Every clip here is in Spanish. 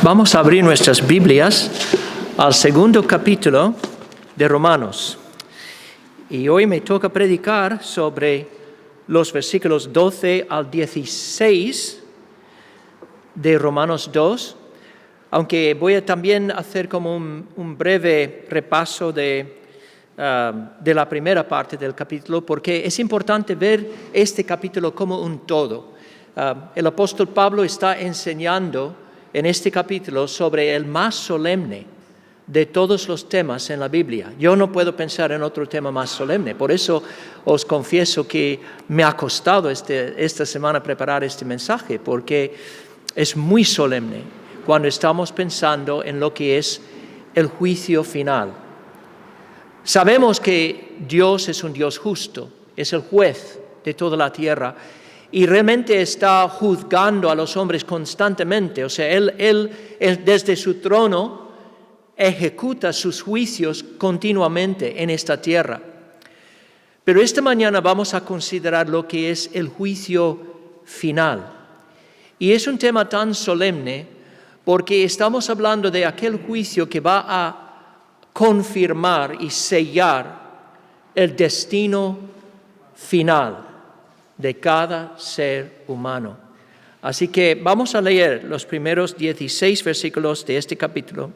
Vamos a abrir nuestras Biblias al segundo capítulo de Romanos. Y hoy me toca predicar sobre los versículos 12 al 16 de Romanos 2, aunque voy a también hacer como un breve repaso de la primera parte del capítulo, porque es importante ver este capítulo como un todo. El apóstol Pablo está enseñando en este capítulo sobre el más solemne de todos los temas en la Biblia. Yo no puedo pensar en otro tema más solemne, por eso os confieso que me ha costado esta semana preparar este mensaje, porque es muy solemne cuando estamos pensando en lo que es el juicio final. Sabemos que Dios es un Dios justo, es el juez de toda la tierra, y realmente está juzgando a los hombres constantemente. O sea, él desde su trono ejecuta sus juicios continuamente en esta tierra. Pero esta mañana vamos a considerar lo que es el juicio final. Y es un tema tan solemne porque estamos hablando de aquel juicio que va a confirmar y sellar el destino final de cada ser humano. Así que vamos a leer los primeros 16 versículos de este capítulo.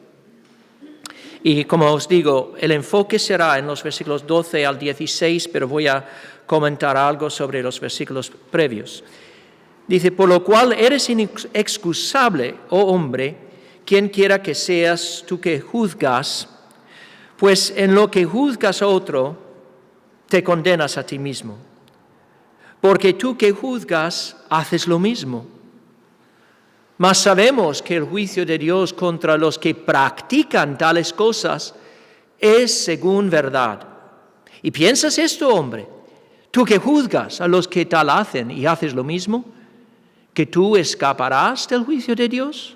Y como os digo, el enfoque será en los versículos 12 al 16, pero voy a comentar algo sobre los versículos previos. Dice, por lo cual eres inexcusable, oh hombre, quien quiera que seas tú que juzgas, pues en lo que juzgas a otro, te condenas a ti mismo. Porque tú que juzgas, haces lo mismo. Mas sabemos que el juicio de Dios contra los que practican tales cosas es según verdad. ¿Y piensas esto, hombre? Tú que juzgas a los que tal hacen y haces lo mismo, ¿que tú escaparás del juicio de Dios?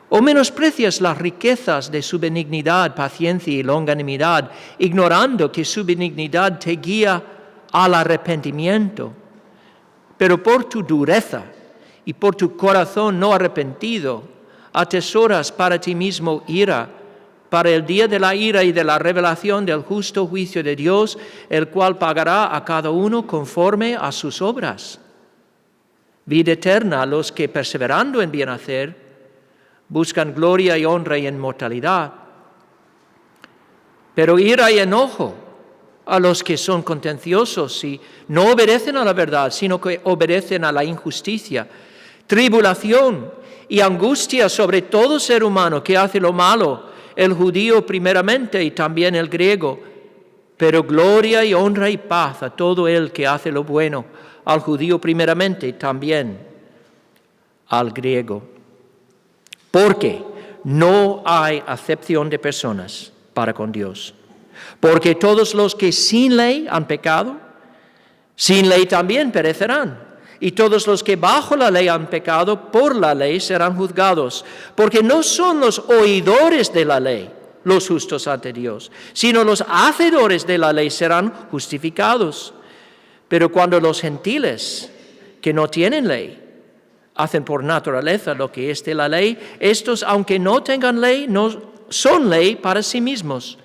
¿O menosprecias las riquezas de su benignidad, paciencia y longanimidad, ignorando que su benignidad te guía al arrepentimiento? Pero por tu dureza y por tu corazón no arrepentido, atesoras para ti mismo ira, para el día de la ira y de la revelación del justo juicio de Dios, el cual pagará a cada uno conforme a sus obras. Vida eterna a los que, perseverando en bien hacer, buscan gloria y honra y inmortalidad. Pero ira y enojo a los que son contenciosos y no obedecen a la verdad, sino que obedecen a la injusticia. Tribulación y angustia sobre todo ser humano que hace lo malo, el judío primeramente y también el griego. Pero gloria y honra y paz a todo el que hace lo bueno, al judío primeramente y también al griego. Porque no hay acepción de personas para con Dios. Porque todos los que sin ley han pecado, sin ley también perecerán. Y todos los que bajo la ley han pecado, por la ley serán juzgados. Porque no son los oidores de la ley los justos ante Dios, sino los hacedores de la ley serán justificados. Pero cuando los gentiles, que no tienen ley, hacen por naturaleza lo que es de la ley, estos, aunque no tengan ley, no son ley para sí mismos,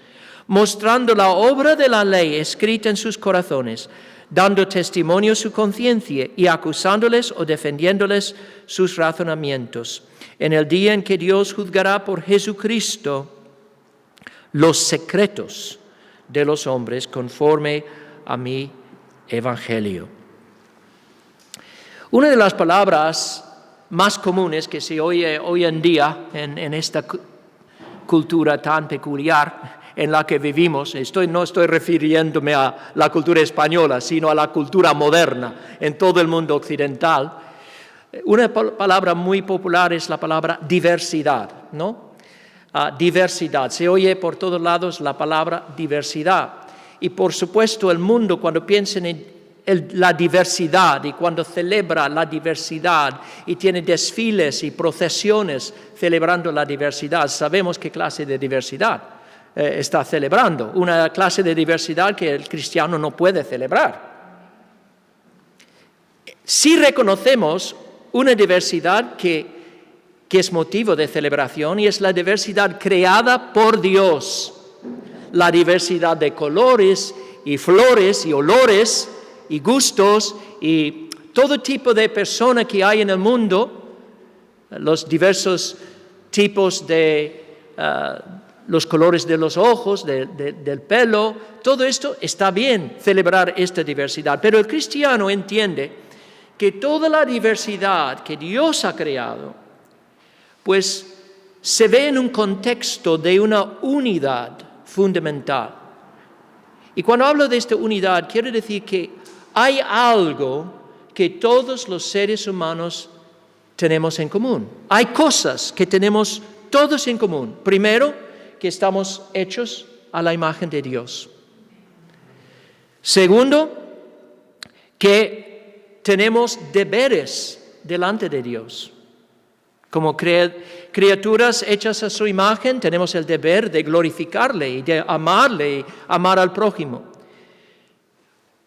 mostrando la obra de la ley escrita en sus corazones, dando testimonio su conciencia y acusándoles o defendiéndoles sus razonamientos. En el día en que Dios juzgará por Jesucristo los secretos de los hombres conforme a mi evangelio. Una de las palabras más comunes que se oye hoy en día en esta cultura tan peculiar en la que vivimos, no estoy refiriéndome a la cultura española, sino a la cultura moderna en todo el mundo occidental. Una palabra muy popular es la palabra diversidad, ¿no? Diversidad, se oye por todos lados la palabra diversidad. Y por supuesto el mundo, cuando piensa en la diversidad y cuando celebra la diversidad y tiene desfiles y procesiones celebrando la diversidad, sabemos qué clase de diversidad está celebrando, una clase de diversidad que el cristiano no puede celebrar. Sí reconocemos una diversidad que que es motivo de celebración, y es la diversidad creada por Dios. La diversidad de colores y flores y olores y gustos y todo tipo de persona que hay en el mundo, los diversos tipos de los colores de los ojos, del pelo, todo esto está bien, celebrar esta diversidad. Pero el cristiano entiende que toda la diversidad que Dios ha creado, pues se ve en un contexto de una unidad fundamental. Y cuando hablo de esta unidad, quiero decir que hay algo que todos los seres humanos tenemos en común. Hay cosas que tenemos todos en común. Primero, que estamos hechos a la imagen de Dios. Segundo, que tenemos deberes delante de Dios. Como criaturas hechas a su imagen, tenemos el deber de glorificarle y de amarle y amar al prójimo.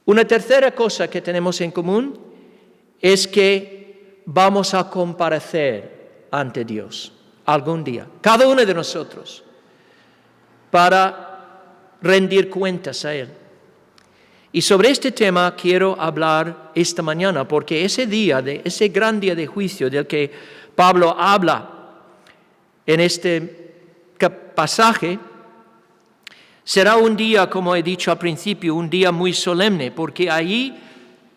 Una tercera cosa que tenemos en común es que vamos a comparecer ante Dios algún día, cada uno de nosotros, para rendir cuentas a Él. Y sobre este tema quiero hablar esta mañana, porque ese gran día de juicio del que Pablo habla en este pasaje, será un día, como he dicho al principio, un día muy solemne, porque ahí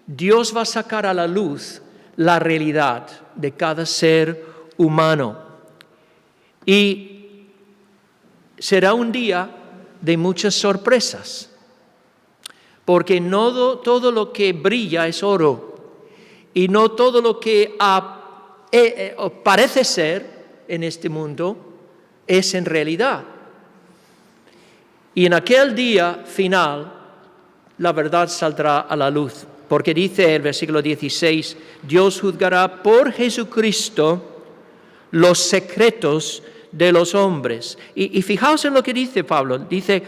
Dios va a sacar a la luz la realidad de cada ser humano. Y será un día de muchas sorpresas, porque no todo lo que brilla es oro, y no todo lo que parece ser en este mundo es en realidad. Y en aquel día final, la verdad saldrá a la luz, porque dice el versículo 16, Dios juzgará por Jesucristo los secretos de los hombres. Y fijaos en lo que dice Pablo, dice,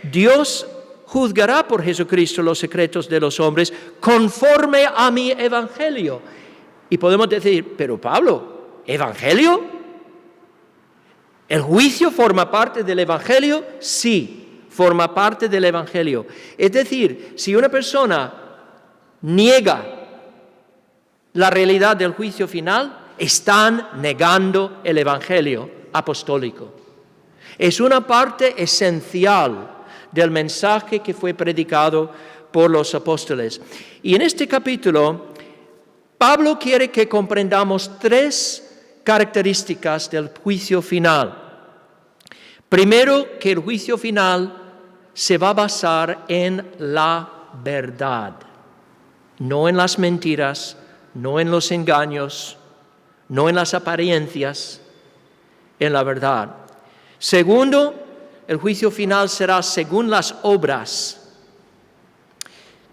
Dios juzgará por Jesucristo los secretos de los hombres conforme a mi evangelio. Y podemos decir, pero Pablo, ¿evangelio? ¿El juicio forma parte del evangelio? Sí, forma parte del evangelio. Es decir, si una persona niega la realidad del juicio final, están negando el evangelio apostólico. Es una parte esencial del mensaje que fue predicado por los apóstoles. Y en este capítulo, Pablo quiere que comprendamos 3 características del juicio final. Primero, que el juicio final se va a basar en la verdad, no en las mentiras, no en los engaños, no en las apariencias, en la verdad. Segundo, el juicio final será según las obras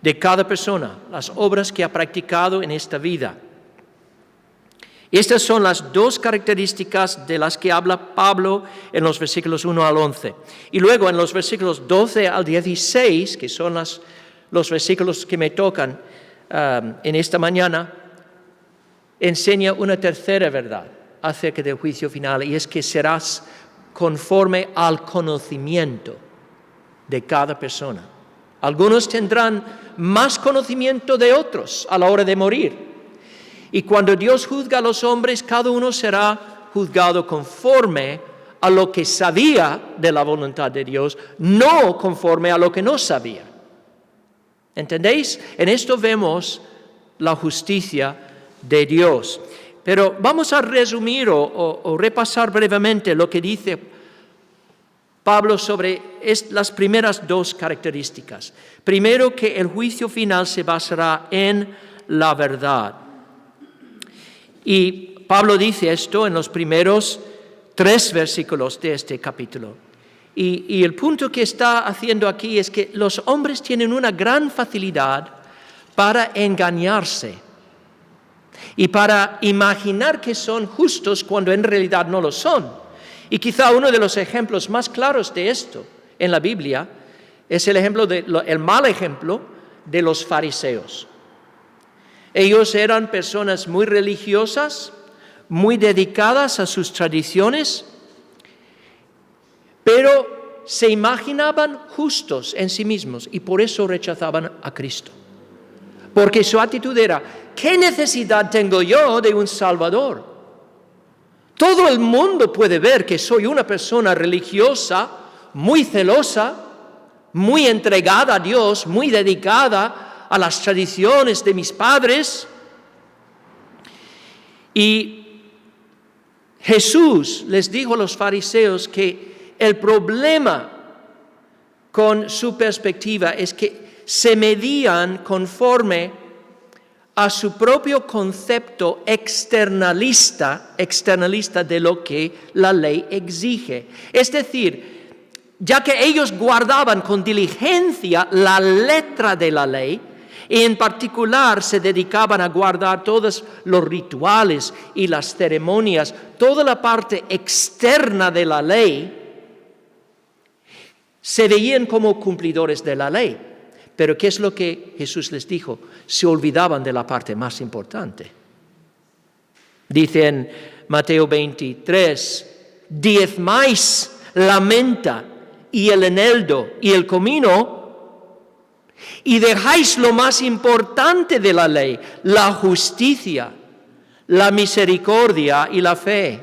de cada persona, las obras que ha practicado en esta vida. Estas son las 2 características de las que habla Pablo en los versículos 1 al 11. Y luego en los versículos 12 al 16, que son los versículos que me tocan en esta mañana, enseña una tercera verdad acerca del juicio final, y es que serás conforme al conocimiento de cada persona. Algunos tendrán más conocimiento de otros a la hora de morir. Y cuando Dios juzga a los hombres, cada uno será juzgado conforme a lo que sabía de la voluntad de Dios, no conforme a lo que no sabía. ¿Entendéis? En esto vemos la justicia de Dios. Pero vamos a resumir o repasar brevemente lo que dice Pablo sobre las primeras 2 características. Primero, que el juicio final se basará en la verdad. Y Pablo dice esto en los primeros 3 versículos de este capítulo. Y el punto que está haciendo aquí es que los hombres tienen una gran facilidad para engañarse y para imaginar que son justos cuando en realidad no lo son. Y quizá uno de los ejemplos más claros de esto en la Biblia es el mal ejemplo de los fariseos. Ellos eran personas muy religiosas, muy dedicadas a sus tradiciones, pero se imaginaban justos en sí mismos y por eso rechazaban a Cristo. Porque su actitud era, ¿qué necesidad tengo yo de un Salvador? Todo el mundo puede ver que soy una persona religiosa, muy celosa, muy entregada a Dios, muy dedicada a las tradiciones de mis padres. Y Jesús les dijo a los fariseos que el problema con su perspectiva es que se medían conforme a su propio concepto externalista de lo que la ley exige. Es decir, ya que ellos guardaban con diligencia la letra de la ley, y en particular se dedicaban a guardar todos los rituales y las ceremonias, toda la parte externa de la ley, se veían como cumplidores de la ley. Pero ¿qué es lo que Jesús les dijo? Se olvidaban de la parte más importante. Dice en Mateo 23, diezmáis la menta y el eneldo y el comino y dejáis lo más importante de la ley, la justicia, la misericordia y la fe.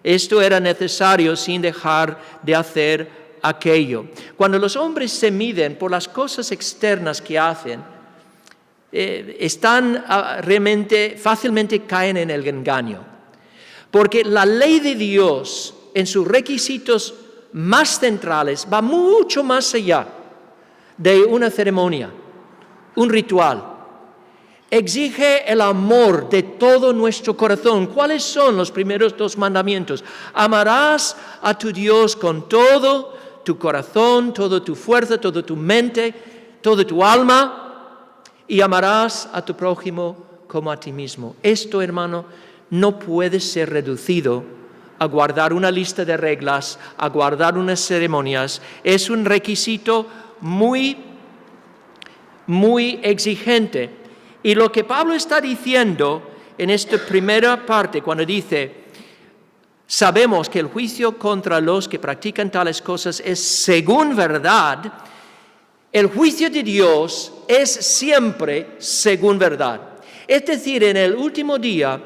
Esto era necesario sin dejar de hacer aquello. Cuando los hombres se miden por las cosas externas que hacen, realmente fácilmente caen en el engaño. Porque la ley de Dios, en sus requisitos más centrales, va mucho más allá de una ceremonia, un ritual. Exige el amor de todo nuestro corazón. ¿Cuáles son los primeros 2 mandamientos? Amarás a tu Dios con todo tu corazón, toda tu fuerza, toda tu mente, toda tu alma, y amarás a tu prójimo como a ti mismo. Esto, hermano, no puede ser reducido a guardar una lista de reglas, a guardar unas ceremonias. Es un requisito muy exigente. Y lo que Pablo está diciendo en esta primera parte, cuando dice, sabemos que el juicio contra los que practican tales cosas es según verdad, el juicio de Dios es siempre según verdad. Es decir, en el último día,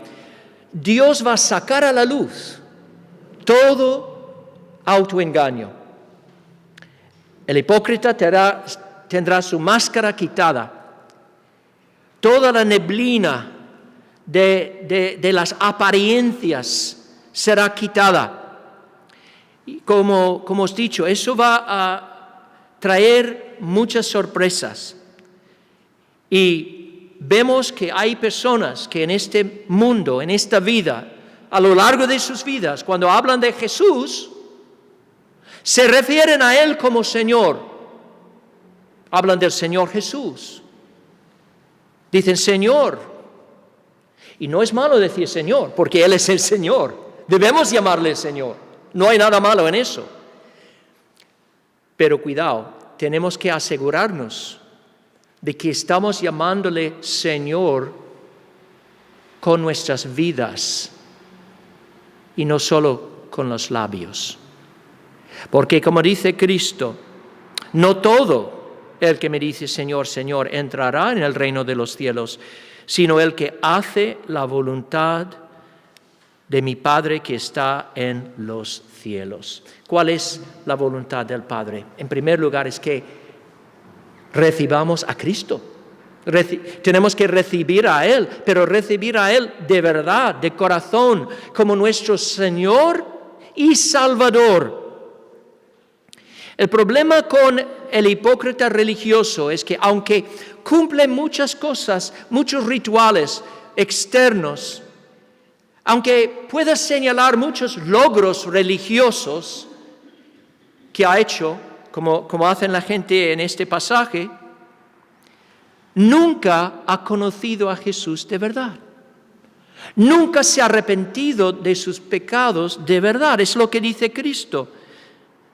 Dios va a sacar a la luz todo autoengaño. El hipócrita tendrá su máscara quitada. Toda la neblina de las apariencias será quitada. Y como os he dicho, eso va a traer muchas sorpresas. Y vemos que hay personas que en este mundo, en esta vida, a lo largo de sus vidas, cuando hablan de Jesús, se refieren a Él como Señor. Hablan del Señor Jesús. Dicen Señor. Y no es malo decir Señor, porque Él es el Señor. Debemos llamarle Señor. No hay nada malo en eso. Pero cuidado, tenemos que asegurarnos de que estamos llamándole Señor con nuestras vidas y no solo con los labios. Porque como dice Cristo, no todo el que me dice Señor, Señor, entrará en el reino de los cielos, sino el que hace la voluntad de mi Padre que está en los cielos. ¿Cuál es la voluntad del Padre? En primer lugar es que recibamos a Cristo. Tenemos que recibir a Él, pero recibir a Él de verdad, de corazón, como nuestro Señor y Salvador. El problema con el hipócrita religioso es que aunque cumple muchas cosas, muchos rituales externos, aunque pueda señalar muchos logros religiosos que ha hecho, como hacen la gente en este pasaje, nunca ha conocido a Jesús de verdad. Nunca se ha arrepentido de sus pecados de verdad. Es lo que dice Cristo.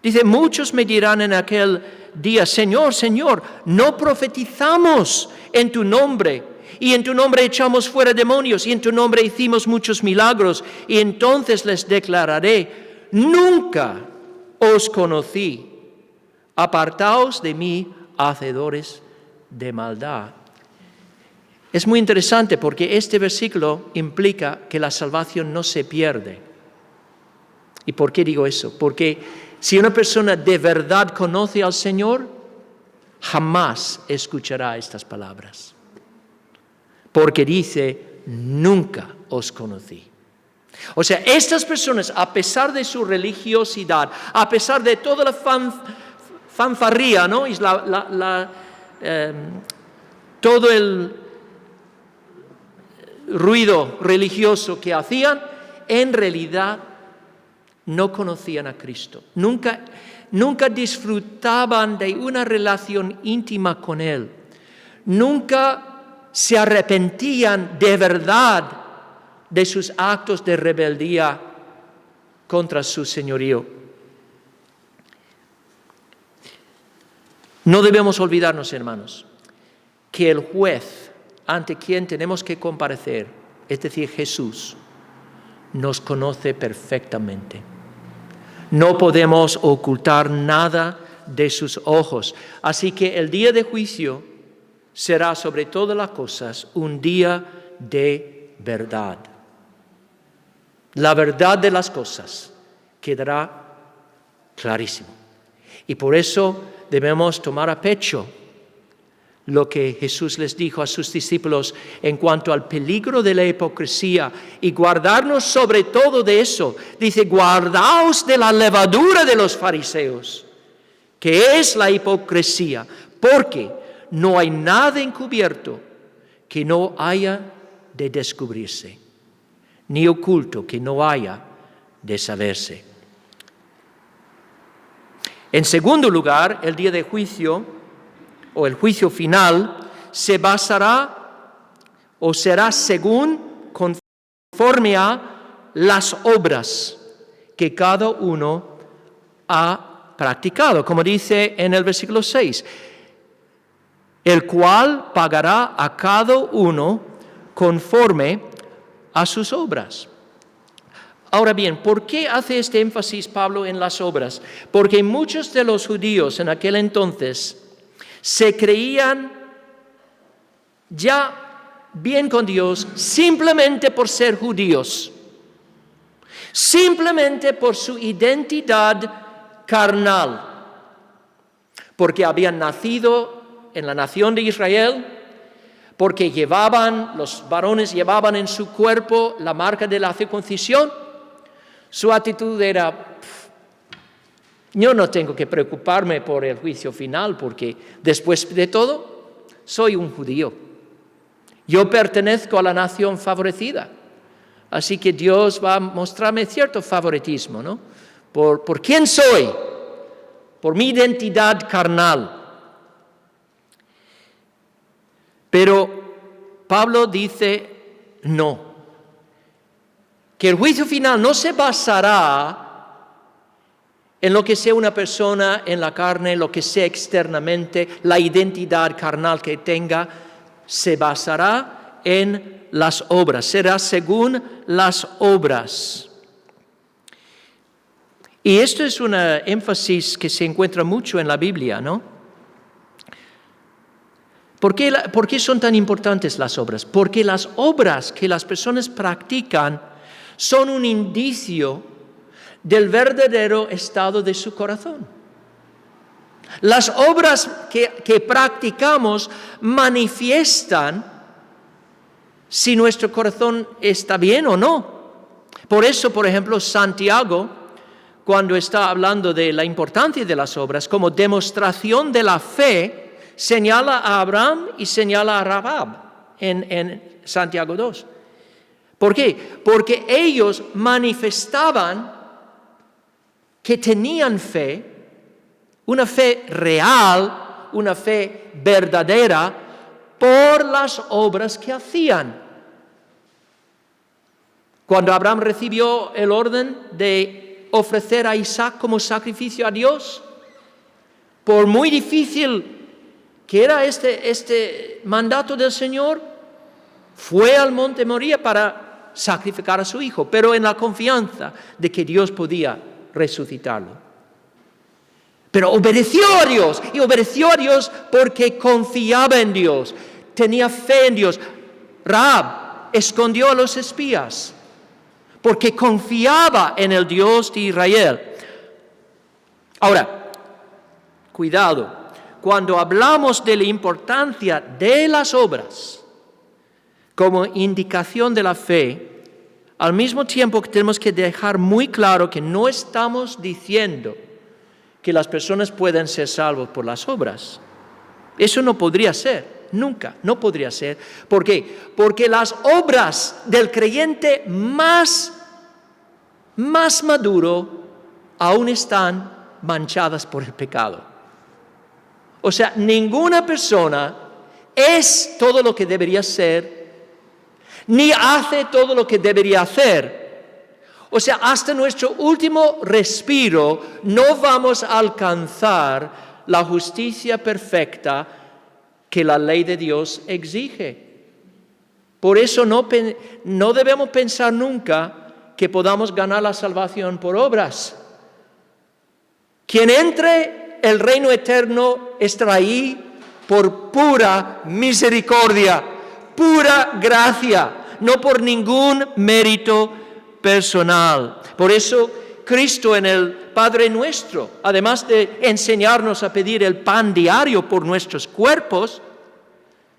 Dice, muchos me dirán en aquel día, Señor, Señor, no profetizamos en tu nombre, y en tu nombre echamos fuera demonios, y en tu nombre hicimos muchos milagros, y entonces les declararé, nunca os conocí, apartaos de mí, hacedores de maldad. Es muy interesante porque este versículo implica que la salvación no se pierde. ¿Y por qué digo eso? Porque si una persona de verdad conoce al Señor, jamás escuchará estas palabras. Porque dice, nunca os conocí. O sea, estas personas, a pesar de su religiosidad, a pesar de toda la fanfarría, ¿no? Y todo el ruido religioso que hacían, en realidad no conocían a Cristo. Nunca disfrutaban de una relación íntima con Él. Nunca se arrepentían de verdad de sus actos de rebeldía contra su señorío. No debemos olvidarnos, hermanos, que el juez ante quien tenemos que comparecer, es decir, Jesús, nos conoce perfectamente. No podemos ocultar nada de sus ojos. Así que el día de juicio será sobre todas las cosas un día de verdad. La verdad de las cosas quedará clarísimo. Y por eso debemos tomar a pecho lo que Jesús les dijo a sus discípulos en cuanto al peligro de la hipocresía y guardarnos sobre todo de eso. Dice, guardaos de la levadura de los fariseos, que es la hipocresía, porque no hay nada encubierto que no haya de descubrirse, ni oculto que no haya de saberse. En segundo lugar, el día de juicio, o el juicio final, se basará o será conforme a las obras que cada uno ha practicado, como dice en el versículo 6, el cual pagará a cada uno conforme a sus obras. Ahora bien, ¿por qué hace este énfasis Pablo en las obras? Porque muchos de los judíos en aquel entonces se creían ya bien con Dios simplemente por ser judíos, simplemente por su identidad carnal, porque habían nacido en la nación de Israel, porque los varones llevaban en su cuerpo la marca de la circuncisión. Su actitud era, yo no tengo que preocuparme por el juicio final, porque después de todo, soy un judío. Yo pertenezco a la nación favorecida. Así que Dios va a mostrarme cierto favoritismo, ¿no? Por quién soy, por mi identidad carnal. Pero Pablo dice, no. Que el juicio final no se basará en lo que sea una persona en la carne, lo que sea externamente, la identidad carnal que tenga, se basará en las obras, será según las obras. Y esto es un énfasis que se encuentra mucho en la Biblia, ¿no? ¿Por qué son tan importantes las obras? Porque las obras que las personas practican son un indicio del verdadero estado de su corazón. Las obras que practicamos manifiestan si nuestro corazón está bien o no. Por eso, por ejemplo, Santiago, cuando está hablando de la importancia de las obras como demostración de la fe, señala a Abraham y señala a Rahab en Santiago 2. ¿Por qué? Porque ellos manifestaban que tenían fe, una fe real, una fe verdadera, por las obras que hacían. Cuando Abraham recibió el orden de ofrecer a Isaac como sacrificio a Dios, por muy difícil que era este mandato del Señor, Fue al monte Moría para sacrificar a su hijo, pero en la confianza de que Dios podía resucitarlo. Pero obedeció a Dios, y obedeció a Dios porque confiaba en Dios, tenía fe en Dios. Rahab escondió a los espías porque confiaba en el Dios de Israel. Ahora, cuidado, cuando hablamos de la importancia de las obras como indicación de la fe, al mismo tiempo que tenemos que dejar muy claro que no estamos diciendo que las personas pueden ser salvos por las obras. Eso no podría ser, nunca, no podría ser. ¿Por qué? Porque las obras del creyente más maduro aún están manchadas por el pecado. O sea, ninguna persona es todo lo que debería ser, ni hace todo lo que debería hacer. O sea, hasta nuestro último respiro no vamos a alcanzar la justicia perfecta que la ley de Dios exige. Por eso no debemos pensar nunca que podamos ganar la salvación por obras. Quien entre el reino eterno estará ahí por pura misericordia, pura gracia, no por ningún mérito personal. Por eso Cristo en el Padre Nuestro, además de enseñarnos a pedir el pan diario por nuestros cuerpos,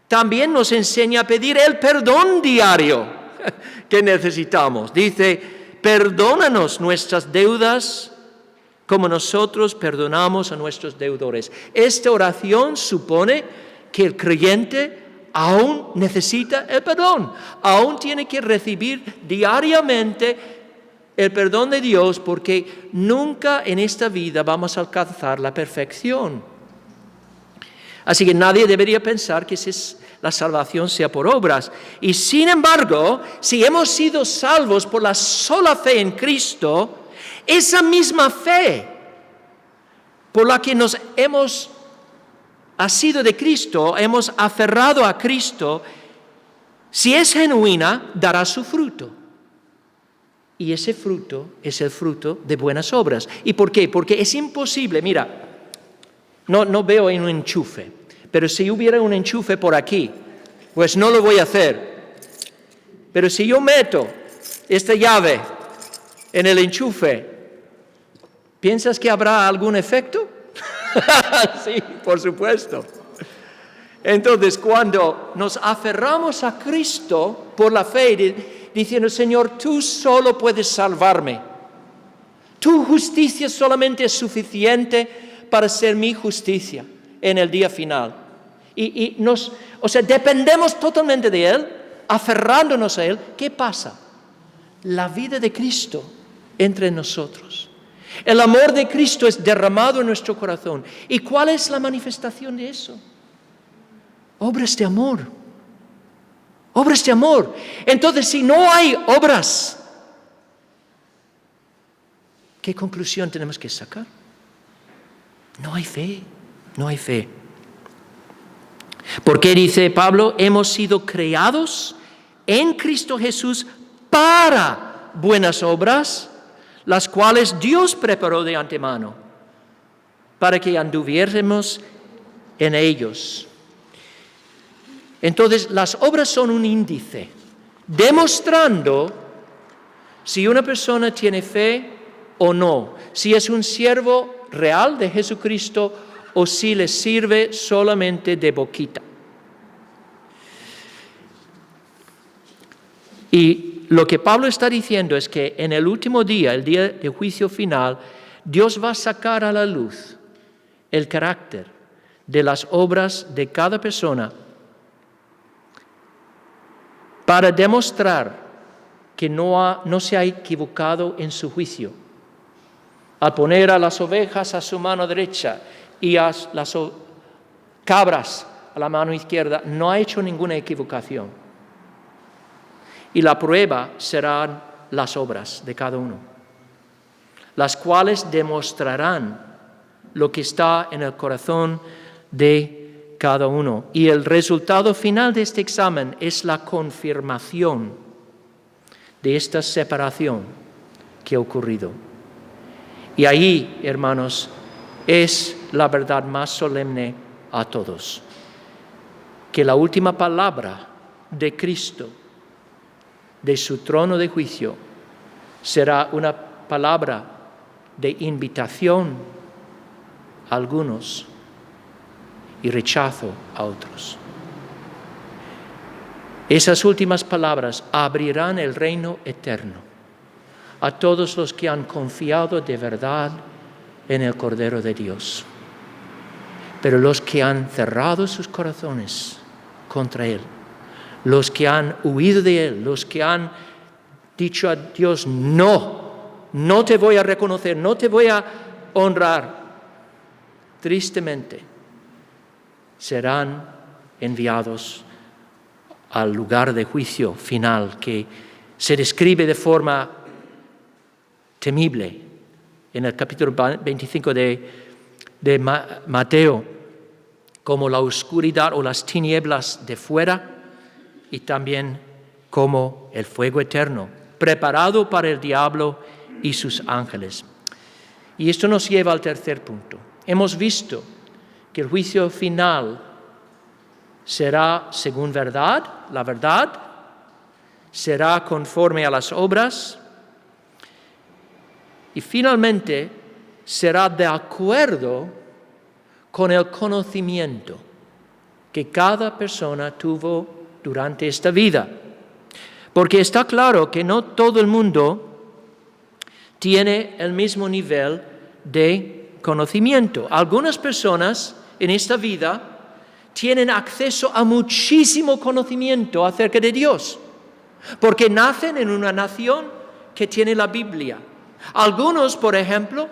también nos enseña a pedir el perdón diario que necesitamos. Dice, perdónanos nuestras deudas como nosotros perdonamos a nuestros deudores. Esta oración supone que el creyente aún necesita el perdón, aún tiene que recibir diariamente el perdón de Dios, porque nunca en esta vida vamos a alcanzar la perfección. Así que nadie debería pensar que la salvación sea por obras. Y sin embargo, si hemos sido salvos por la sola fe en Cristo, esa misma fe por la que ha sido de Cristo, hemos aferrado a Cristo, si es genuina, dará su fruto. Y ese fruto es el fruto de buenas obras. ¿Y por qué? Porque es imposible, mira, no veo un enchufe, pero si hubiera un enchufe por aquí, pues no lo voy a hacer. Pero si yo meto esta llave en el enchufe, ¿piensas que habrá algún efecto? Sí, por supuesto. Entonces, cuando nos aferramos a Cristo por la fe, diciendo, Señor, tú solo puedes salvarme. Tu justicia solamente es suficiente para ser mi justicia en el día final. Dependemos totalmente de Él, aferrándonos a Él. ¿Qué pasa? La vida de Cristo entre nosotros. El amor de Cristo es derramado en nuestro corazón. ¿Y cuál es la manifestación de eso? Obras de amor. Obras de amor. Entonces, si no hay obras, ¿qué conclusión tenemos que sacar? No hay fe, no hay fe. ¿Por qué dice Pablo? Hemos sido creados en Cristo Jesús para buenas obras, las cuales Dios preparó de antemano para que anduviésemos en ellos. Entonces, las obras son un índice, demostrando si una persona tiene fe o no, si es un siervo real de Jesucristo o si le sirve solamente de boquita. Y lo que Pablo está diciendo es que en el último día, el día de juicio final, Dios va a sacar a la luz el carácter de las obras de cada persona para demostrar que no se ha equivocado en su juicio. Al poner a las ovejas a su mano derecha y a las cabras a la mano izquierda, no ha hecho ninguna equivocación. Y la prueba serán las obras de cada uno, las cuales demostrarán lo que está en el corazón de cada uno. Y el resultado final de este examen es la confirmación de esta separación que ha ocurrido. Y ahí, hermanos, es la verdad más solemne a todos, que la última palabra de Cristo, de su trono de juicio, será una palabra de invitación a algunos y rechazo a otros. Esas últimas palabras abrirán el reino eterno a todos los que han confiado de verdad en el Cordero de Dios. Pero los que han cerrado sus corazones contra Él, los que han huido de Él, los que han dicho a Dios, no te voy a reconocer, no te voy a honrar, tristemente serán enviados al lugar de juicio final que se describe de forma temible en el capítulo 25 de Mateo, como la oscuridad o las tinieblas de fuera y también como el fuego eterno, preparado para el diablo y sus ángeles. Y esto nos lleva al tercer punto. Hemos visto que el juicio final será según verdad, la verdad, será conforme a las obras y finalmente será de acuerdo con el conocimiento que cada persona tuvo durante esta vida. Porque está claro que no todo el mundo tiene el mismo nivel de conocimiento. Algunas personas en esta vida tienen acceso a muchísimo conocimiento acerca de Dios, porque nacen en una nación que tiene la Biblia. Algunos, por ejemplo,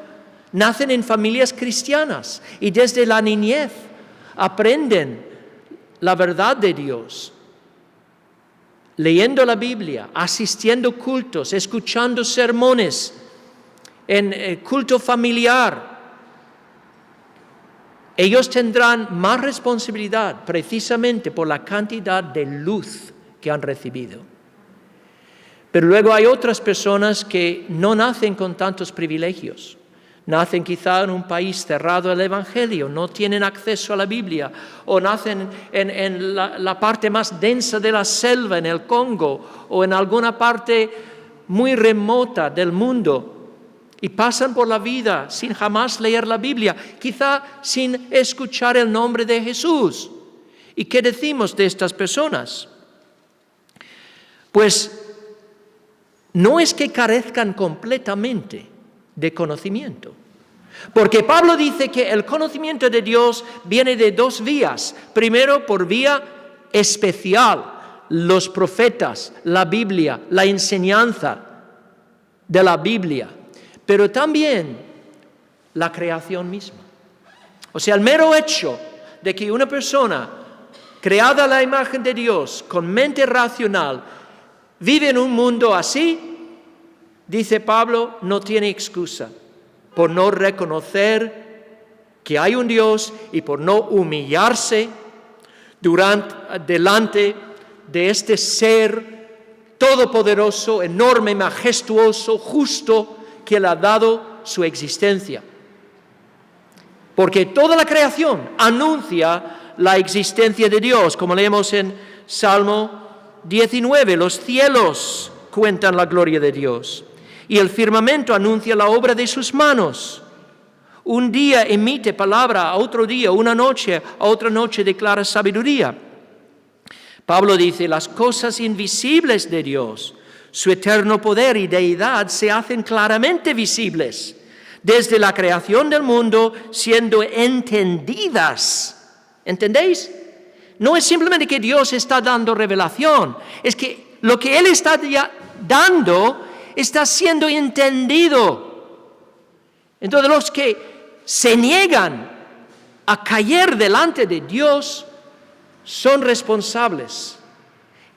nacen en familias cristianas y desde la niñez aprenden la verdad de Dios, leyendo la Biblia, asistiendo cultos, escuchando sermones en culto familiar. Ellos tendrán más responsabilidad precisamente por la cantidad de luz que han recibido. Pero luego hay otras personas que no nacen con tantos privilegios. Nacen quizá en un país cerrado al Evangelio, no tienen acceso a la Biblia, o nacen en la parte más densa de la selva, en el Congo, o en alguna parte muy remota del mundo, y pasan por la vida sin jamás leer la Biblia, quizá sin escuchar el nombre de Jesús. ¿Y qué decimos de estas personas? Pues no es que carezcan completamente de conocimiento. Porque Pablo dice que el conocimiento de Dios viene de dos vías. Primero, por vía especial, los profetas, la Biblia, la enseñanza de la Biblia, pero también la creación misma. O sea, el mero hecho de que una persona creada a la imagen de Dios, con mente racional, vive en un mundo así, dice Pablo, no tiene excusa por no reconocer que hay un Dios y por no humillarse delante de este ser todopoderoso, enorme, majestuoso, justo, que le ha dado su existencia. Porque toda la creación anuncia la existencia de Dios, como leemos en Salmo 19, los cielos cuentan la gloria de Dios y el firmamento anuncia la obra de sus manos. Un día emite palabra a otro día, una noche a otra noche declara sabiduría. Pablo dice, las cosas invisibles de Dios, su eterno poder y deidad se hacen claramente visibles desde la creación del mundo, siendo entendidas. ¿Entendéis? No es simplemente que Dios está dando revelación, es que lo que Él está dando está siendo entendido. Entonces los que se niegan a caer delante de Dios son responsables.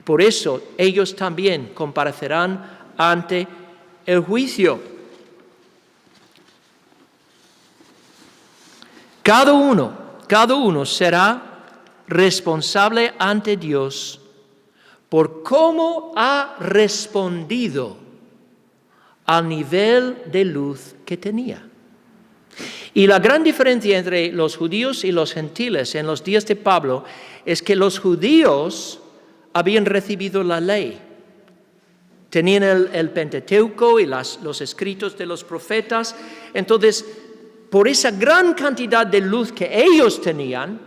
Por eso ellos también comparecerán ante el juicio. Cada uno será responsable ante Dios por cómo ha respondido al nivel de luz que tenía. Y la gran diferencia entre los judíos y los gentiles en los días de Pablo es que los judíos habían recibido la ley. Tenían el Pentateuco y los escritos de los profetas. Entonces, por esa gran cantidad de luz que ellos tenían,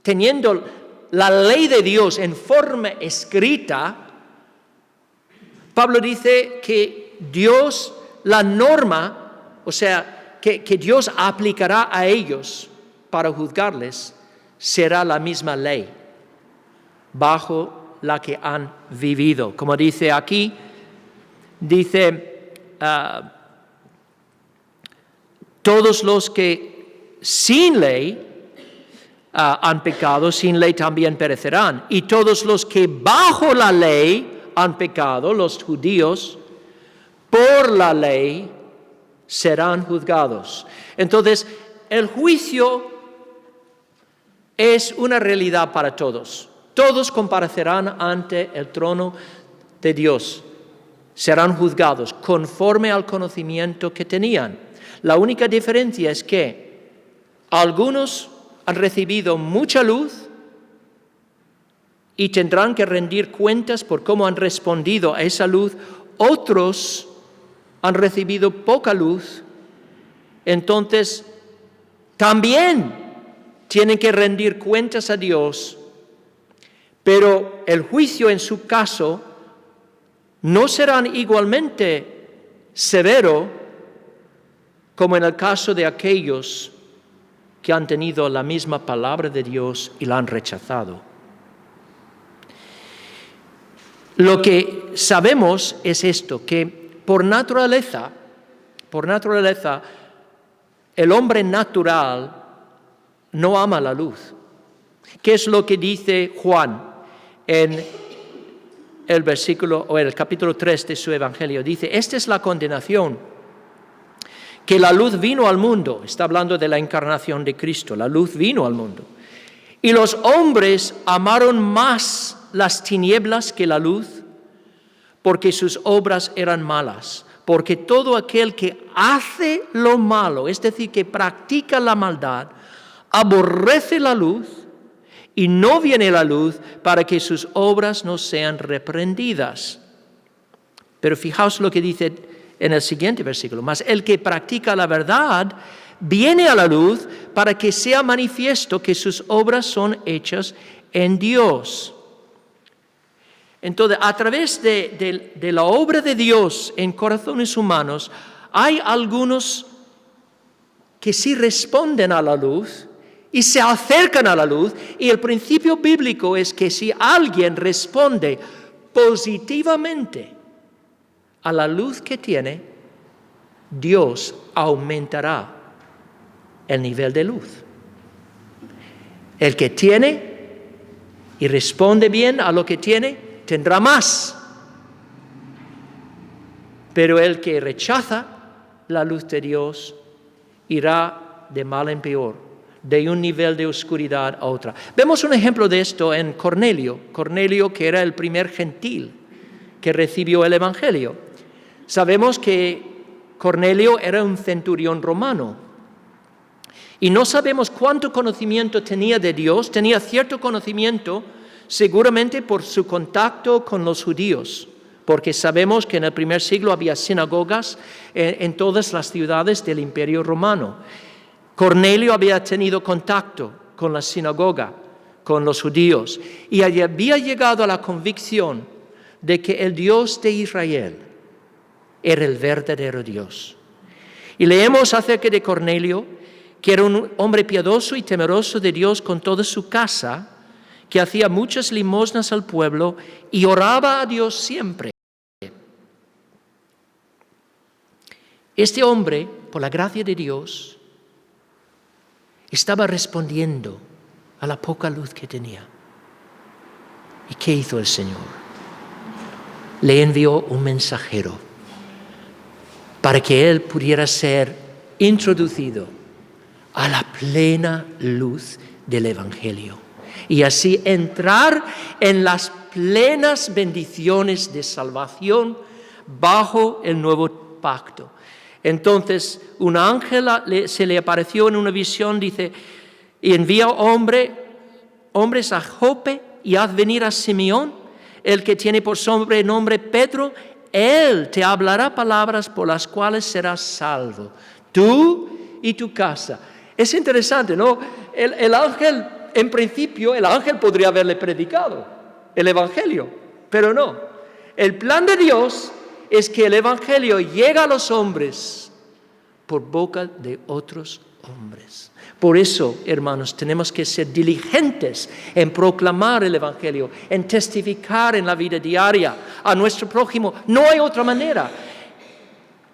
teniendo la ley de Dios en forma escrita, Pablo dice que Dios, la norma, o sea, que Dios aplicará a ellos para juzgarles, será la misma ley, bajo la que han vivido. Como dice aquí, dice, todos los que sin ley han pecado, sin ley también perecerán. Y todos los que bajo la ley han pecado, los judíos, por la ley serán juzgados. Entonces, el juicio es una realidad para todos. Todos comparecerán ante el trono de Dios. Serán juzgados conforme al conocimiento que tenían. La única diferencia es que algunos han recibido mucha luz y tendrán que rendir cuentas por cómo han respondido a esa luz. Otros han recibido poca luz, entonces también tienen que rendir cuentas a Dios, pero el juicio en su caso no será igualmente severo como en el caso de aquellos que han tenido la misma palabra de Dios y la han rechazado. Lo que sabemos es esto, que por naturaleza, el hombre natural no ama la luz. ¿Qué es lo que dice Juan en el versículo o el capítulo 3 de su evangelio? Dice, esta es la condenación, que la luz vino al mundo. Está hablando de la encarnación de Cristo. La luz vino al mundo. Y los hombres amaron más las tinieblas que la luz, porque sus obras eran malas. Porque todo aquel que hace lo malo, es decir, que practica la maldad, aborrece la luz y no viene la luz para que sus obras no sean reprendidas. Pero fijaos lo que dice en el siguiente versículo. Mas el que practica la verdad viene a la luz para que sea manifiesto que sus obras son hechas en Dios. Entonces, a través de la obra de Dios en corazones humanos, hay algunos que sí responden a la luz y se acercan a la luz, y el principio bíblico es que si alguien responde positivamente a la luz que tiene, Dios aumentará el nivel de luz. El que tiene y responde bien a lo que tiene, tendrá más. Pero el que rechaza la luz de Dios irá de mal en peor, de un nivel de oscuridad a otra. Vemos un ejemplo de esto en Cornelio. Cornelio, que era el primer gentil que recibió el evangelio. Sabemos que Cornelio era un centurión romano y no sabemos cuánto conocimiento tenía de Dios. Tenía cierto conocimiento seguramente por su contacto con los judíos, porque sabemos que en el primer siglo había sinagogas en todas las ciudades del Imperio Romano. Cornelio había tenido contacto con la sinagoga, con los judíos, y había llegado a la convicción de que el Dios de Israel era el verdadero Dios. Y leemos acerca de Cornelio, que era un hombre piadoso y temeroso de Dios con toda su casa, que hacía muchas limosnas al pueblo y oraba a Dios siempre. Este hombre, por la gracia de Dios, estaba respondiendo a la poca luz que tenía. ¿Y qué hizo el Señor? Le envió un mensajero para que él pudiera ser introducido a la plena luz del Evangelio. y así entrar en las plenas bendiciones de salvación bajo el nuevo pacto. Entonces, un ángel se le apareció en una visión, dice, y envía hombres a Jope y haz venir a Simeón, el que tiene por sobrenombre Pedro. Él te hablará palabras por las cuales serás salvo, tú y tu casa. Es interesante, ¿no? El ángel, en principio, el ángel podría haberle predicado el evangelio, pero no. El plan de Dios es que el evangelio llegue a los hombres por boca de otros hombres. Por eso, hermanos, tenemos que ser diligentes en proclamar el evangelio, en testificar en la vida diaria a nuestro prójimo. No hay otra manera.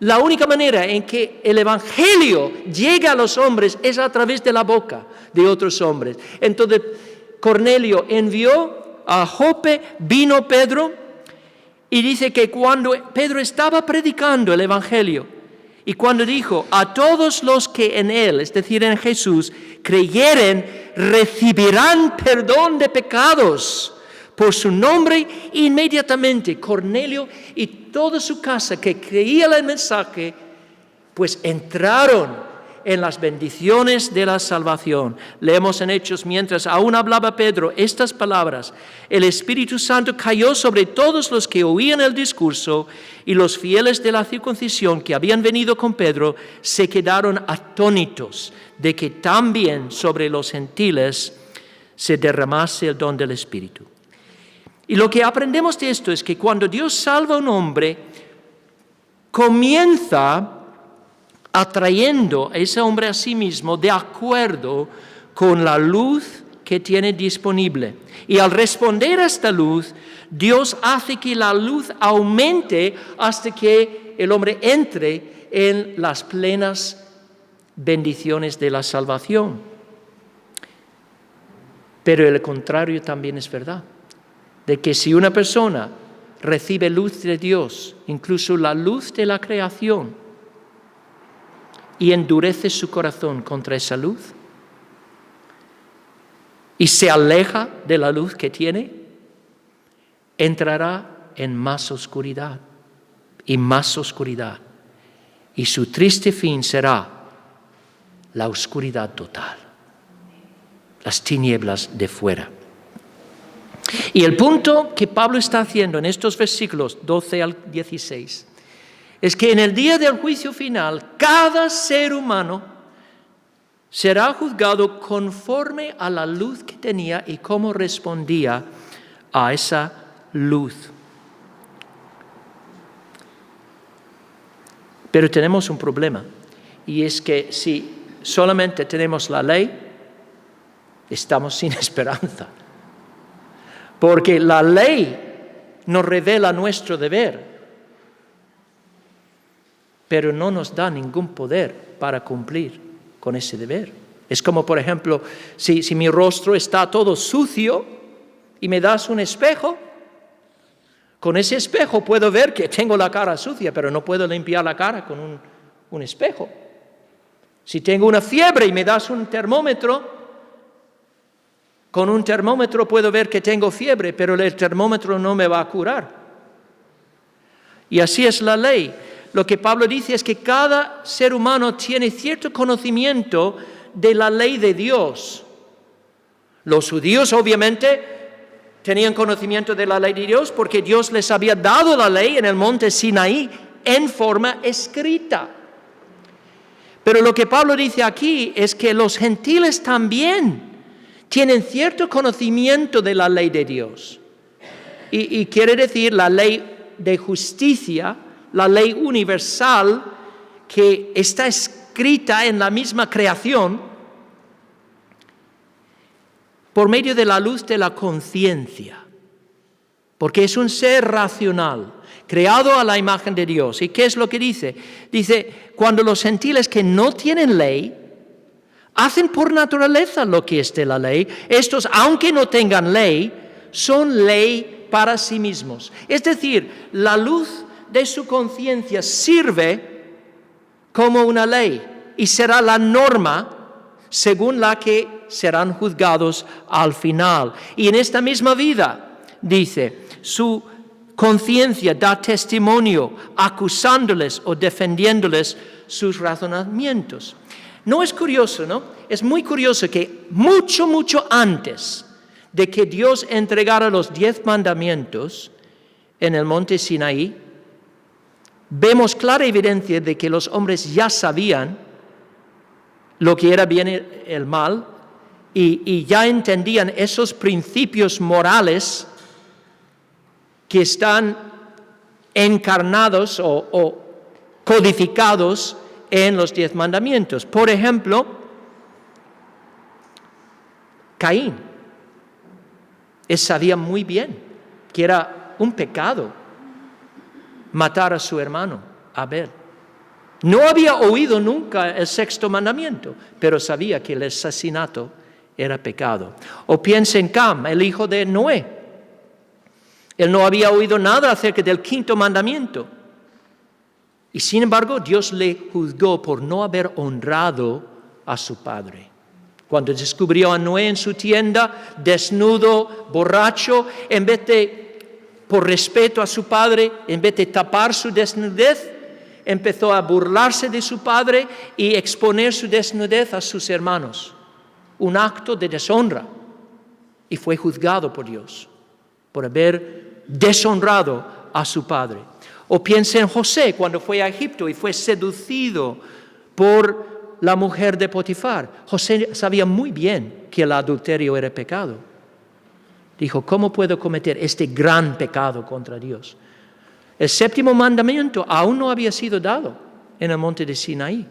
La única manera en que el evangelio llegue a los hombres es a través de la boca de otros hombres. Entonces, Cornelio envió a Jope, vino Pedro, y dice que cuando Pedro estaba predicando el evangelio, y cuando dijo, a todos los que en él, es decir, en Jesús, creyeren, recibirán perdón de pecados por su nombre, inmediatamente Cornelio y toda su casa que creía el mensaje, pues entraron en las bendiciones de la salvación. Leemos en Hechos, mientras aún hablaba Pedro estas palabras, el Espíritu Santo cayó sobre todos los que oían el discurso, y los fieles de la circuncisión que habían venido con Pedro se quedaron atónitos de que también sobre los gentiles se derramase el don del Espíritu. Y lo que aprendemos de esto es que cuando Dios salva a un hombre, comienza atrayendo a ese hombre a sí mismo de acuerdo con la luz que tiene disponible. Y al responder a esta luz, Dios hace que la luz aumente hasta que el hombre entre en las plenas bendiciones de la salvación. Pero el contrario también es verdad, de que si una persona recibe luz de Dios, incluso la luz de la creación, y endurece su corazón contra esa luz, y se aleja de la luz que tiene, entrará en más oscuridad y más oscuridad. Y su triste fin será la oscuridad total, las tinieblas de fuera. Y el punto que Pablo está haciendo en estos versículos 12 al 16 es que en el día del juicio final, cada ser humano será juzgado conforme a la luz que tenía y cómo respondía a esa luz. Pero tenemos un problema, y es que si solamente tenemos la ley, estamos sin esperanza. Porque la ley nos revela nuestro deber, pero no nos da ningún poder para cumplir con ese deber. Es como, por ejemplo, si mi rostro está todo sucio y me das un espejo, con ese espejo puedo ver que tengo la cara sucia, pero no puedo limpiar la cara con un espejo. Si tengo una fiebre y me das un termómetro, con un termómetro puedo ver que tengo fiebre, pero el termómetro no me va a curar. Y así es la ley. Lo que Pablo dice es que cada ser humano tiene cierto conocimiento de la ley de Dios. Los judíos, obviamente, tenían conocimiento de la ley de Dios porque Dios les había dado la ley en el monte Sinaí en forma escrita. Pero lo que Pablo dice aquí es que los gentiles también tienen cierto conocimiento de la ley de Dios. Y quiere decir la ley de justicia, la ley universal que está escrita en la misma creación por medio de la luz de la conciencia, porque es un ser racional, creado a la imagen de Dios. ¿Y qué es lo que dice? Dice, cuando los gentiles que no tienen ley hacen por naturaleza lo que es de la ley, estos, aunque no tengan ley, son ley para sí mismos. Es decir, la luz de su conciencia sirve como una ley y será la norma según la que serán juzgados al final. Y en esta misma vida, dice, su conciencia da testimonio acusándoles o defendiéndoles sus razonamientos. ¿No es curioso, no? Es muy curioso que mucho antes de que Dios entregara los 10 mandamientos en el monte Sinaí, vemos clara evidencia de que los hombres ya sabían lo que era bien y el mal y ya entendían esos principios morales que están encarnados o codificados en los 10 mandamientos. Por ejemplo, Caín. Él sabía muy bien que era un pecado matar a su hermano Abel. No había oído nunca el 6º mandamiento, pero sabía que el asesinato era pecado. O piensa en Cam, el hijo de Noé. Él no había oído nada acerca del 5º mandamiento. Y sin embargo, Dios le juzgó por no haber honrado a su padre. Cuando descubrió a Noé en su tienda, desnudo, borracho, en vez de, por respeto a su padre, en vez de tapar su desnudez, empezó a burlarse de su padre y exponer su desnudez a sus hermanos. Un acto de deshonra. Y fue juzgado por Dios por haber deshonrado a su padre. O piensa en José cuando fue a Egipto y fue seducido por la mujer de Potifar. José sabía muy bien que el adulterio era pecado. Dijo, ¿cómo puedo cometer este gran pecado contra Dios? El 7º mandamiento aún no había sido dado en el monte de Sinaí.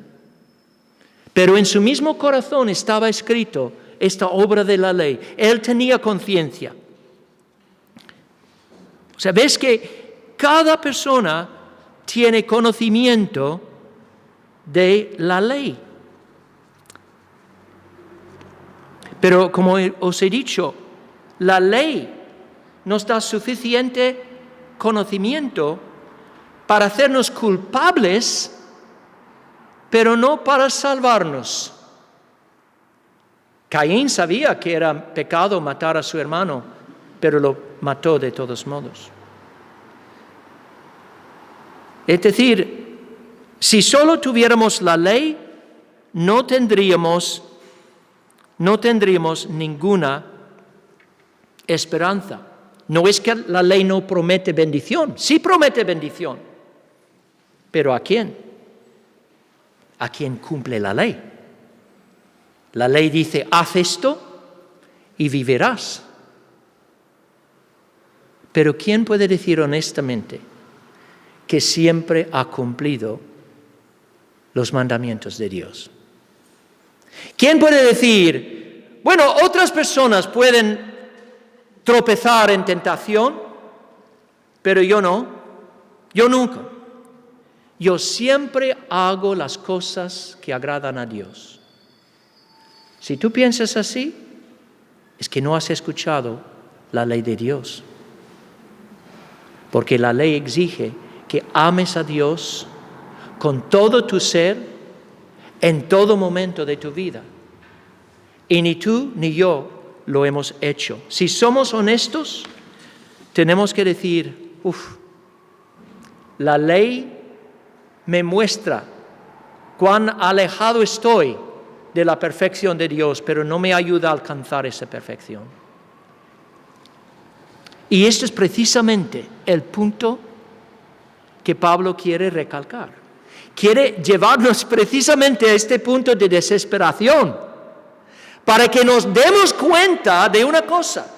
Pero en su mismo corazón estaba escrito esta obra de la ley. Él tenía conciencia. O sea, ves que cada persona tiene conocimiento de la ley. Pero como os he dicho, la ley nos da suficiente conocimiento para hacernos culpables, pero no para salvarnos. Caín sabía que era pecado matar a su hermano, pero lo mató de todos modos. Es decir, si solo tuviéramos la ley, no tendríamos ninguna esperanza. No es que la ley no promete bendición, sí promete bendición. ¿Pero a quién? ¿A quién cumple la ley? La ley dice, haz esto y vivirás. Pero ¿quién puede decir honestamente que siempre ha cumplido los mandamientos de Dios? ¿Quién puede decir, bueno, otras personas pueden tropezar en tentación, pero yo no, yo nunca. Yo siempre hago las cosas que agradan a Dios. Si tú piensas así, es que no has escuchado la ley de Dios. Porque la ley exige que ames a Dios con todo tu ser, en todo momento de tu vida. Y ni tú ni yo lo hemos hecho. Si somos honestos, tenemos que decir, la ley me muestra cuán alejado estoy de la perfección de Dios, pero no me ayuda a alcanzar esa perfección. Y este es precisamente el punto que Pablo quiere recalcar. Quiere llevarnos precisamente a este punto de desesperación, para que nos demos cuenta de una cosa.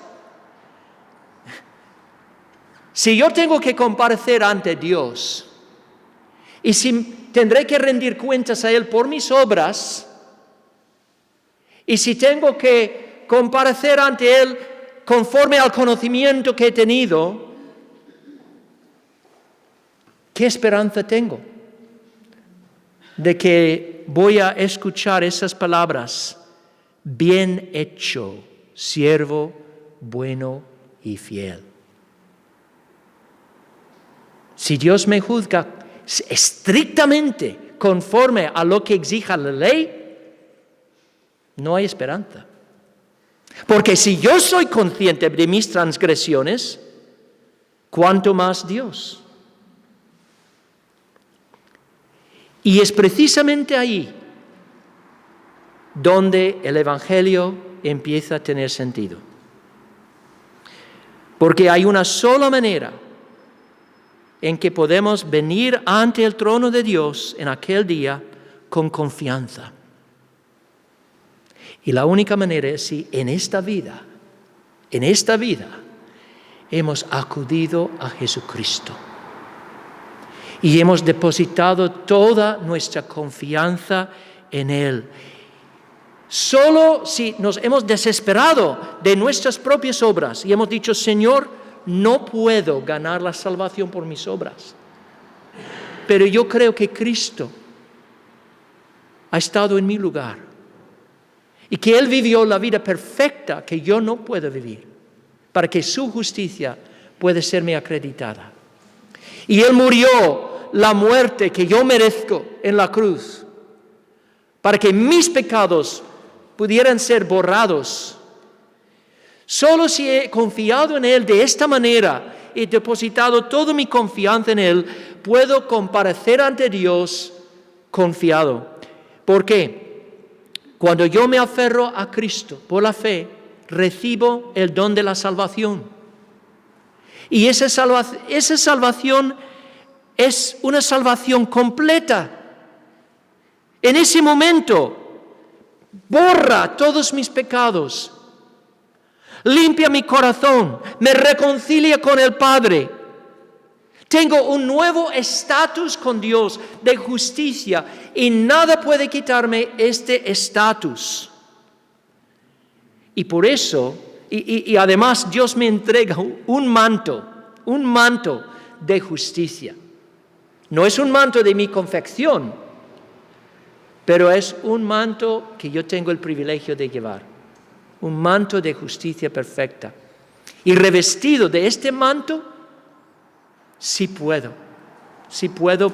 Si yo tengo que comparecer ante Dios, y si tendré que rendir cuentas a Él por mis obras, y si tengo que comparecer ante Él conforme al conocimiento que he tenido, ¿qué esperanza tengo de que voy a escuchar esas palabras? Bien hecho, siervo bueno y fiel. Si Dios me juzga estrictamente conforme a lo que exija la ley, no hay esperanza. Porque si yo soy consciente de mis transgresiones, ¿cuánto más Dios? Y es precisamente ahí donde el Evangelio empieza a tener sentido. Porque hay una sola manera en que podemos venir ante el trono de Dios en aquel día con confianza. Y la única manera es si en esta vida, hemos acudido a Jesucristo y hemos depositado toda nuestra confianza en Él. Solo si nos hemos desesperado de nuestras propias obras y hemos dicho, Señor, no puedo ganar la salvación por mis obras, pero yo creo que Cristo ha estado en mi lugar y que Él vivió la vida perfecta que yo no puedo vivir, para que su justicia pueda serme acreditada. Y Él murió la muerte que yo merezco en la cruz, para que mis pecados pudieran ser borrados. Solo si he confiado en Él de esta manera, he depositado toda mi confianza en Él, puedo comparecer ante Dios confiado. ¿Por qué? Cuando yo me aferro a Cristo por la fe, recibo el don de la salvación. Y esa salvación es una salvación completa. En ese momento, borra todos mis pecados, limpia mi corazón, me reconcilia con el Padre. Tengo un nuevo estatus con Dios de justicia y nada puede quitarme este estatus. Y por eso, y además Dios me entrega un manto de justicia. No es un manto de mi confección, pero es un manto que yo tengo el privilegio de llevar. Un manto de justicia perfecta. Y revestido de este manto, sí puedo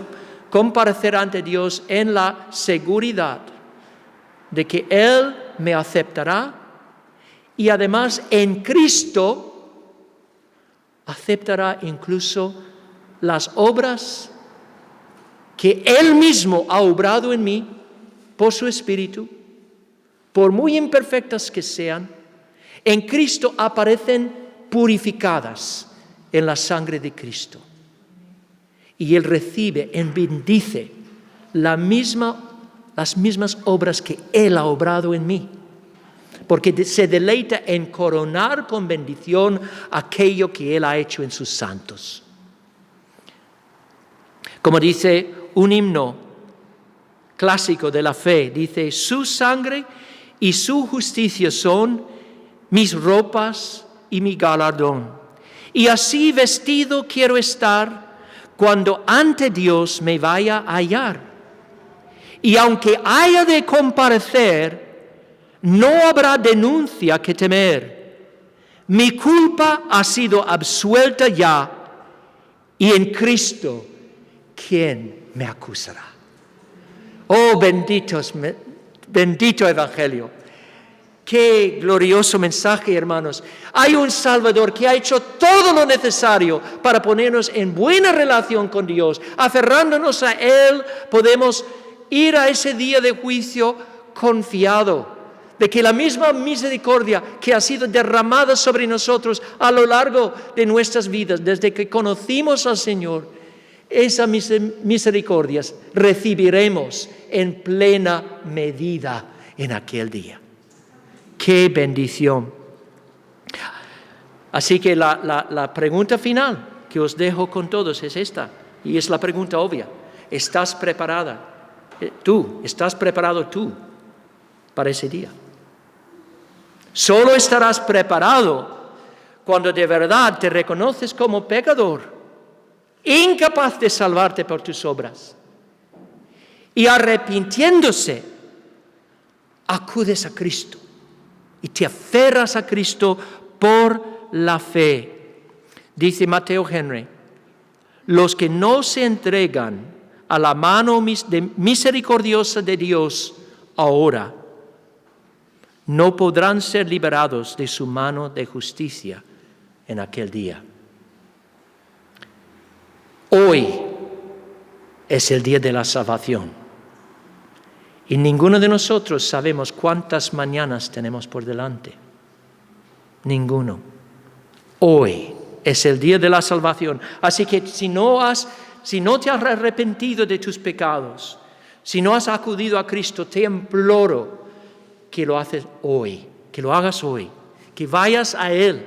comparecer ante Dios en la seguridad de que Él me aceptará y además en Cristo aceptará incluso las obras que Él mismo ha obrado en mí por su Espíritu, por muy imperfectas que sean. En Cristo aparecen purificadas en la sangre de Cristo. Y Él recibe, Él bendice las mismas obras que Él ha obrado en mí. Porque se deleita en coronar con bendición aquello que Él ha hecho en sus santos. Como dice un himno clásico de la fe, dice, su sangre y su justicia son mis ropas y mi galardón. Y así vestido quiero estar cuando ante Dios me vaya a hallar. Y aunque haya de comparecer, no habrá denuncia que temer. Mi culpa ha sido absuelta ya, y en Cristo, ¿quién me acusará? Oh, bendito Evangelio. Qué glorioso mensaje, hermanos. Hay un Salvador que ha hecho todo lo necesario para ponernos en buena relación con Dios. Aferrándonos a Él, podemos ir a ese día de juicio confiado de que la misma misericordia que ha sido derramada sobre nosotros a lo largo de nuestras vidas, desde que conocimos al Señor, esas misericordias recibiremos en plena medida en aquel día. ¡Qué bendición! Así que la pregunta final que os dejo con todos es esta, y es la pregunta obvia. ¿Estás preparada? ¿Estás preparado tú para ese día? Solo estarás preparado cuando de verdad te reconoces como pecador, incapaz de salvarte por tus obras, y arrepintiéndose, acudes a Cristo y te aferras a Cristo por la fe. Dice Mateo Henry, los que no se entregan a la mano misericordiosa de Dios ahora, no podrán ser liberados de su mano de justicia en aquel día. Hoy es el día de la salvación. Y ninguno de nosotros sabemos cuántas mañanas tenemos por delante. Ninguno. Hoy es el día de la salvación. Así que si no te has arrepentido de tus pecados, si no has acudido a Cristo, te imploro que lo hagas hoy, que vayas a Él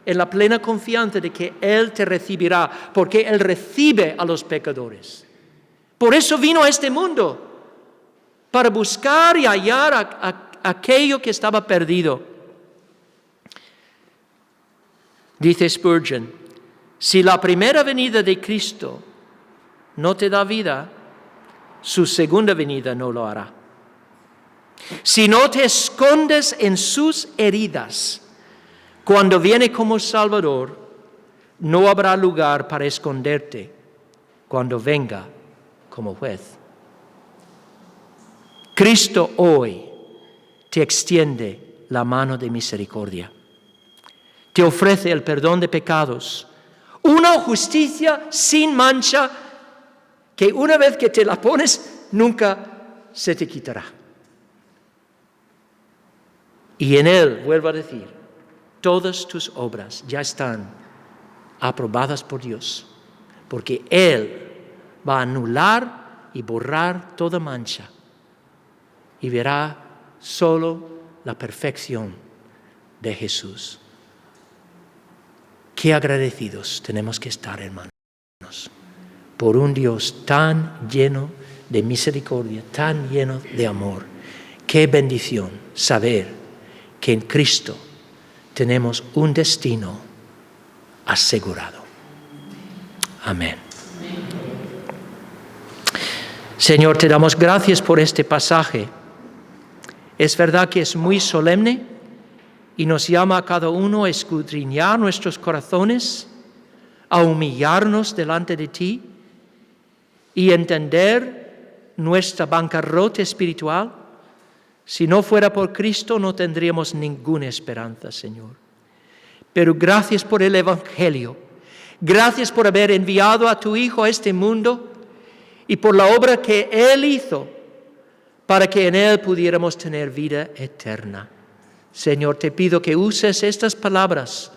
en la plena confianza de que Él te recibirá, porque Él recibe a los pecadores. Por eso vino a este mundo, para buscar y hallar aquello que estaba perdido. Dice Spurgeon, si la primera venida de Cristo no te da vida, su segunda venida no lo hará. Si no te escondes en sus heridas, cuando viene como Salvador, no habrá lugar para esconderte cuando venga como juez. Cristo hoy te extiende la mano de misericordia. Te ofrece el perdón de pecados, una justicia sin mancha que una vez que te la pones, nunca se te quitará. Y en Él, vuelvo a decir, todas tus obras ya están aprobadas por Dios, porque Él va a anular y borrar toda mancha y verá solo la perfección de Jesús. Qué agradecidos tenemos que estar, hermanos, por un Dios tan lleno de misericordia, tan lleno de amor. Qué bendición saber que en Cristo tenemos un destino asegurado. Amén. Señor, te damos gracias por este pasaje. Es verdad que es muy solemne y nos llama a cada uno a escudriñar nuestros corazones, a humillarnos delante de ti y entender nuestra bancarrota espiritual. Si no fuera por Cristo no tendríamos ninguna esperanza, Señor. Pero gracias por el Evangelio. Gracias por haber enviado a tu Hijo a este mundo y por la obra que Él hizo para que en Él pudiéramos tener vida eterna. Señor, te pido que uses estas palabras,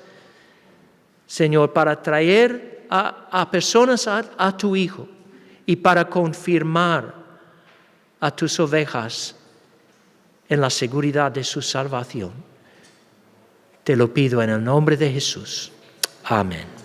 Señor, para traer a personas a tu Hijo y para confirmar a tus ovejas en la seguridad de su salvación. Te lo pido en el nombre de Jesús. Amén.